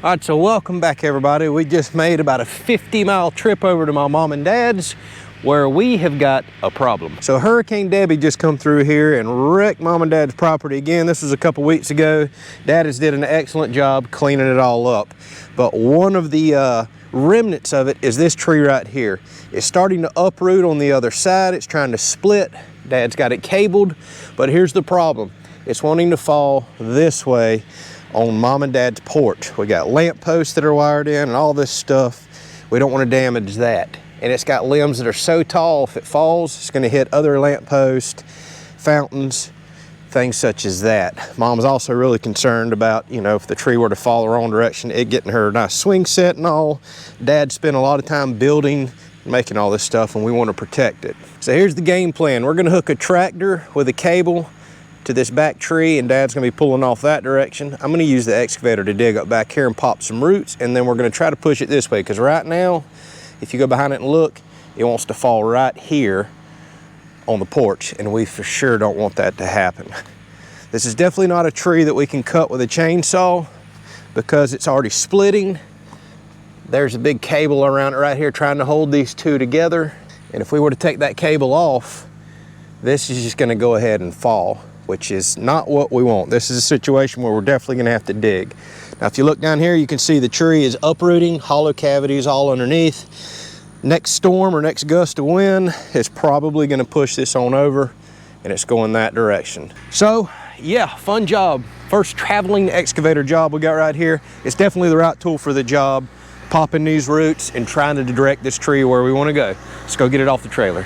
All right, so welcome back, everybody. We just made about a 50-mile trip over to my mom and dad's where we have got a problem. So Hurricane Debby just come through here and wrecked mom and dad's property again. This was a couple weeks ago. Dad has did an excellent job cleaning it all up. But one of the remnants of it is this tree right here. It's starting to uproot on the other side. It's trying to split. Dad's got it cabled, but here's the problem. It's wanting to fall this way on mom and dad's porch. We got lamp posts that are wired in and all this stuff. We don't want to damage that. And it's got limbs that are so tall, if it falls, it's going to hit other lamp posts, fountains, things such as that. Mom's also really concerned about, you know, if the tree were to fall the wrong direction, it getting her a nice swing set and all. Dad spent a lot of time building, making all this stuff, and we want to protect it. So here's the game plan. We're going to hook a tractor with a cable to this back tree, and Dad's gonna be pulling off that direction. I'm gonna use the excavator to dig up back here and pop some roots, and then we're gonna try to push it this way, because right now, if you go behind it and look, it wants to fall right here on the porch, and we for sure don't want that to happen. This is definitely not a tree that we can cut with a chainsaw because it's already splitting. There's a big cable around it right here trying to hold these two together, and if we were to take that cable off, this is just gonna go ahead and fall, which is not what we want. This is a situation where we're definitely gonna have to dig. Now, if you look down here, you can see the tree is uprooting, hollow cavities all underneath. Next storm or next gust of wind is probably gonna push this on over, and it's going that direction. So, yeah, fun job. First traveling excavator job we got right here. It's definitely the right tool for the job, popping these roots and trying to direct this tree where we wanna go. Let's go get it off the trailer.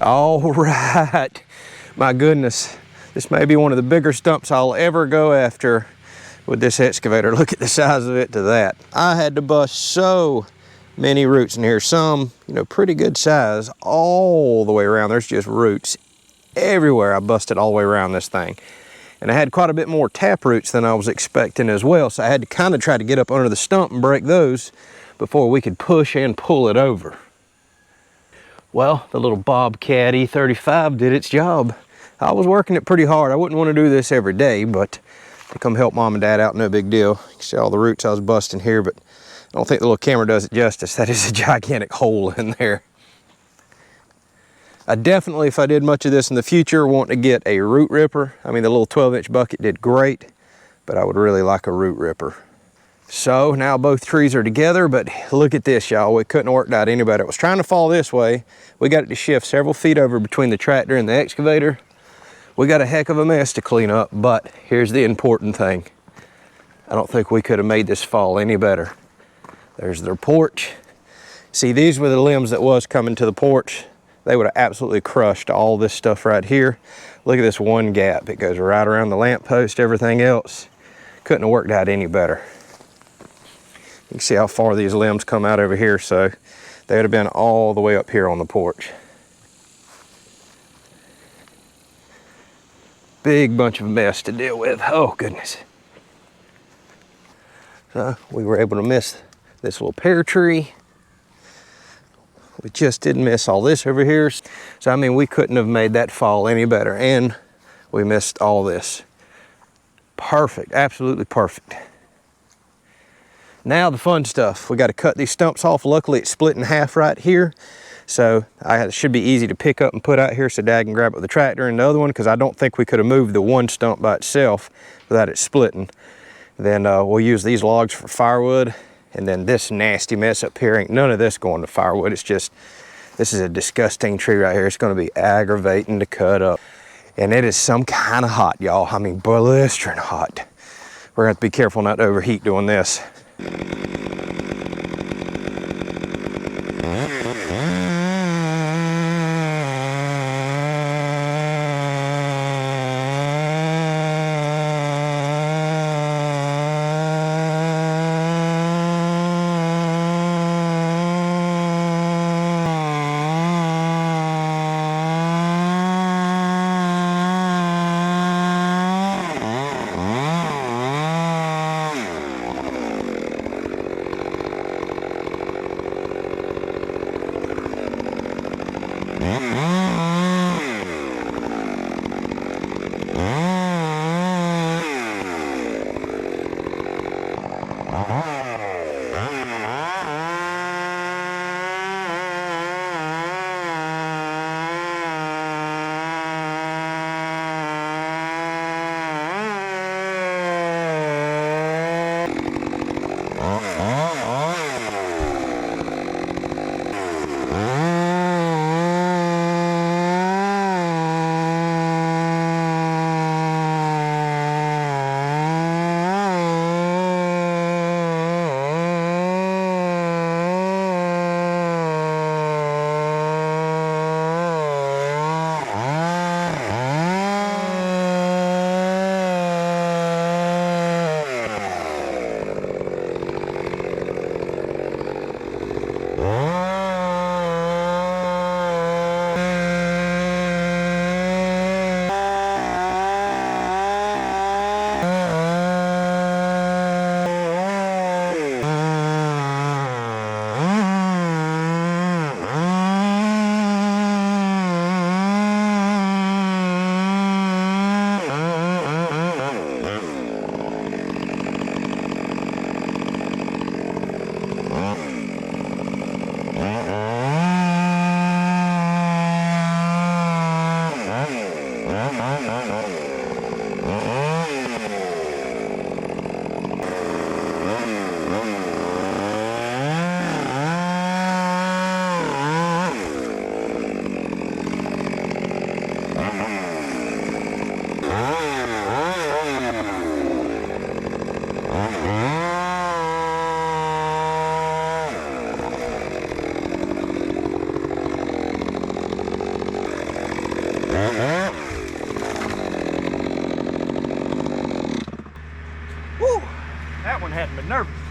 All right, my goodness. This may be one of the bigger stumps I'll ever go after with this excavator. Look at the size of it to that. I had to bust so many roots in here. Some, you know, pretty good size all the way around. There's just roots everywhere. I busted all the way around this thing. And I had quite a bit more tap roots than I was expecting as well. So I had to kind of try to get up under the stump and break those before we could push and pull it over. Well, the little Bobcat E35 did its job. I was working it pretty hard. I wouldn't want to do this every day, but to come help Mom and Dad out, no big deal. You can see all the roots I was busting here, but I don't think the little camera does it justice. That is a gigantic hole in there. I definitely, if I did much of this in the future, want to get a root ripper. I mean, the little 12-inch bucket did great, but I would really like a root ripper. So now both trees are together, but look at this, y'all. We couldn't have worked out any better. It was trying to fall this way. We got it to shift several feet over between the tractor and the excavator. We got a heck of a mess to clean up, but here's the important thing. I don't think we could have made this fall any better. There's their porch. See, these were the limbs that was coming to the porch. They would have absolutely crushed all this stuff right here. Look at this one gap. It goes right around the lamppost, everything else. Couldn't have worked out any better. You can see how far these limbs come out over here, so they would have been all the way up here on the porch. Big bunch of mess to deal with. Oh, goodness. So we were able to miss this little pear tree. We just didn't miss all this over here. So, I mean, we couldn't have made that fall any better. And we missed all this. Perfect, absolutely perfect. Now the fun stuff. We got to cut these stumps off. Luckily, it's split in half right here. So it should be easy to pick up and put out here so Dad can grab it with the tractor and the other one, because I don't think we could have moved the one stump by itself without it splitting. Then we'll use these logs for firewood, and then this nasty mess up here, ain't none of this going to firewood. It's just, this is a disgusting tree right here. It's going to be aggravating to cut up. And it is some kind of hot, y'all. I mean, blistering hot. We're going to have to be careful not to overheat doing this. one hadn't been nervous.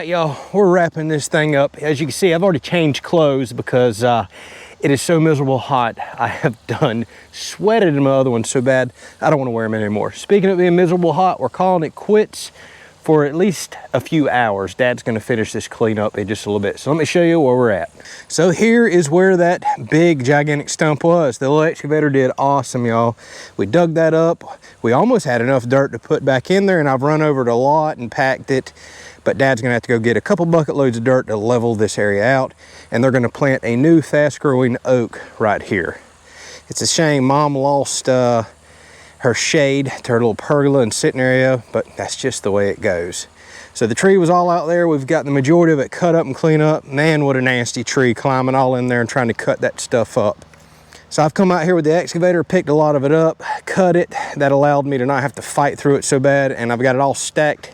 right, y'all, we're wrapping this thing up. As you can see, I've already changed clothes because it is so miserable hot. I have sweated in my other ones so bad, I don't want to wear them anymore. Speaking of being miserable hot, we're calling it quits for at least a few hours. Dad's gonna finish this cleanup in just a little bit. So let me show you where we're at. So here is where that big, gigantic stump was. The little excavator did awesome, y'all. We dug that up. We almost had enough dirt to put back in there, and I've run over it a lot and packed it. But Dad's gonna have to go get a couple bucket loads of dirt to level this area out, and they're gonna plant a new fast-growing oak right here. It's a shame Mom lost her shade to her little pergola and sitting area, but that's just the way it goes. So the tree was all out there. We've got the majority of it cut up and clean up. Man, what a nasty tree, climbing all in there and trying to cut that stuff up. So I've come out here with the excavator, picked a lot of it up, cut it. That allowed me to not have to fight through it so bad, and I've got it all stacked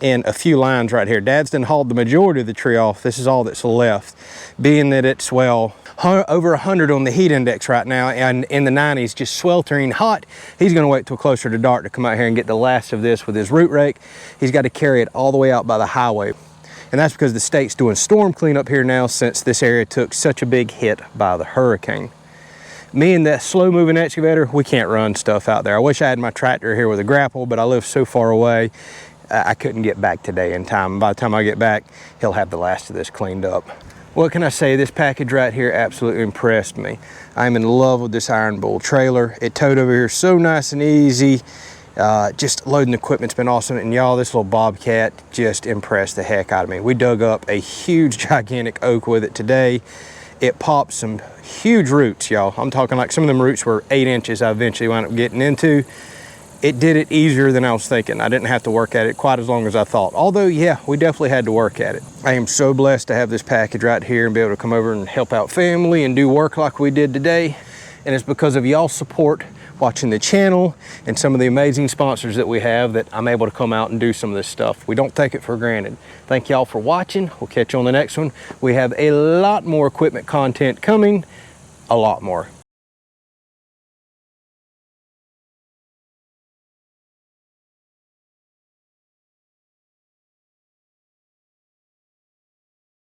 in a few lines right here. Dad's done hauled the majority of the tree off. This is all that's left, being that it's, well, over 100 on the heat index right now, and in the 90s, just sweltering hot. He's gonna wait till closer to dark to come out here and get the last of this with his root rake. He's got to carry it all the way out by the highway. And that's because the state's doing storm cleanup here now, since this area took such a big hit by the hurricane. Me and that slow moving excavator, we can't run stuff out there. I wish I had my tractor here with a grapple, but I live so far away, I couldn't get back today in time. By the time I get back, he'll have the last of this cleaned up. What can I say? This package right here absolutely impressed me. I'm in love with this Iron Bull trailer. It towed over here so nice and easy. Just loading the equipment's been awesome. And y'all, this little Bobcat just impressed the heck out of me. We dug up a huge, gigantic oak with it today. It popped some huge roots, y'all. I'm talking like some of them roots were 8 inches I eventually wound up getting into. It did it easier than I was thinking. I didn't have to work at it quite as long as I thought. Although, yeah, we definitely had to work at it. I am so blessed to have this package right here and be able to come over and help out family and do work like we did today. And it's because of y'all's support watching the channel and some of the amazing sponsors that we have that I'm able to come out and do some of this stuff. We don't take it for granted. Thank y'all for watching. We'll catch you on the next one. We have a lot more equipment content coming, a lot more.